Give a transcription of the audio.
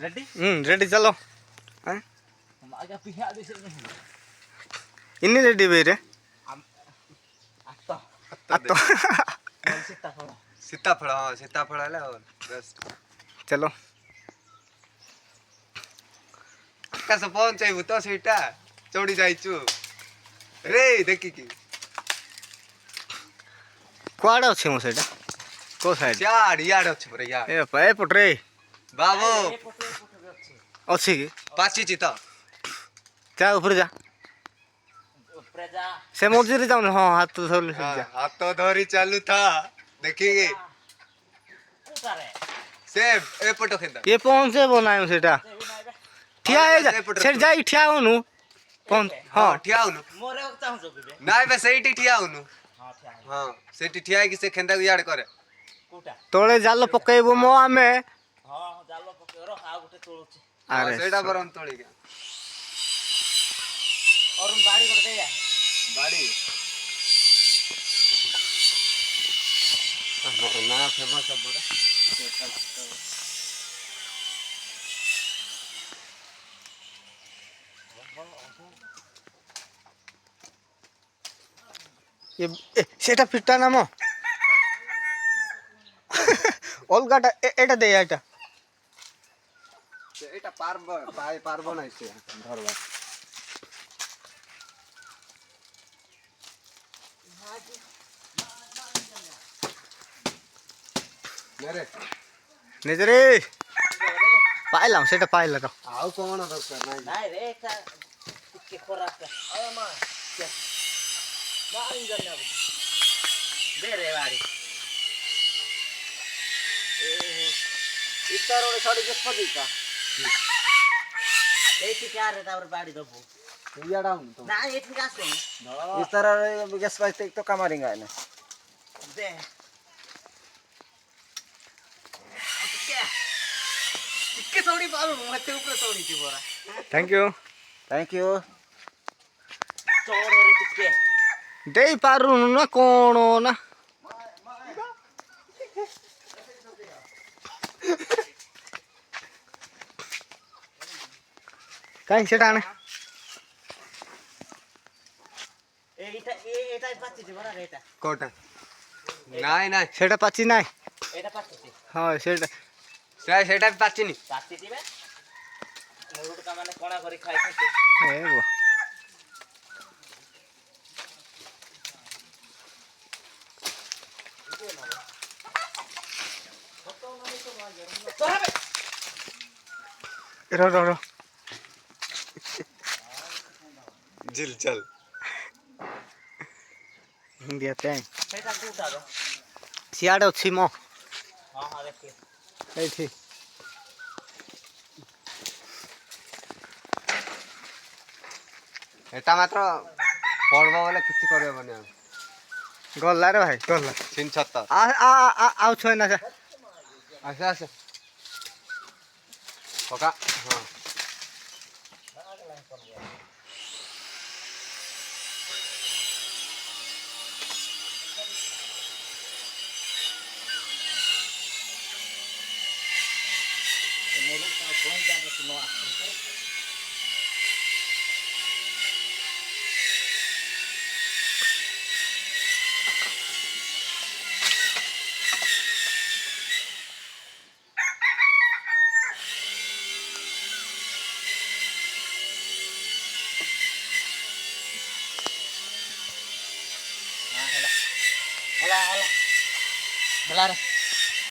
Ready ready चलो इन्नी ready भाई रे सीताफल हाँ सीताफल है बस चलो आकाश पहुंचाइबू तो सीटा चढ़ी जाइचु रे देखिकी कुआड़े अच्छे मो सेटा को साइड यार यार अच्छे पूरा यार ए पाए पटरे बाबू अच्छी की पाची चिता जा ऊपर जा से मजूरी जाऊन हाँ हाथ तो धर ले जा हाथ तो धरी चालू था देखिए से ए पटो खेदा ये कौन से बनायो सेटा ठिया है जा सेठ जाई ठिया होनु कौन हां ठिया होनु मोरे चाहू जो बे नाइ बे सेठी ठिया होनु हां सेठी ठिया कि से खेंदा को याड करे कोटा तोळे जाल पकेबो मो आमे हां जाल पके रो आ गुटे तोळुची अरे सेटा बरम तोळी के और गाड़ी कर दे या गाड़ी हमर ना फेमस है बड़ा ये सेटा फिटा ना मो অলগাটা এটা দে এটা এটা পারবো না এসে ধরবা নেরে নেজরে পাইলাম সেটা পাইলা তো আও কোন দরকার নাই নাই রে এটা টিকে খরাপ আয় মা না ইঞ্জার না দে রে বাড়ি इतर और साड़ी के पदी का एक क्या रे तावर बाड़ी दबो या डाउन तो ना एक का से इतर गैस पाइप तो कमारेंगे ना दे क्या टिके थोड़ी पारो मते ऊपर थोड़ी थी बोरा थैंक यू चोर रे टिके दे पारू ना कोनो ना काई सेटा आने एटा पाची थी बोरा रेटा कोटा नाइ नाइ सेटा पाची नाइ एटा पाची थी हां सेटा सेटा पाची नी पाची थी बे मोरुट का माने कोना करी खाइ खाइ ए वो रो जिल चल इंडिया पे सेटा टूटा दो सियाड़े अच्छी मो हां हां देखिए एठी एटा मात्र पड़बो बोले किछि करबो बने गल्ला रे भाई गल्ला छिन छत्ता आ आ आउ छ ना आसे आसे पका हां मोरुट का कौन जाने सुनो Hello.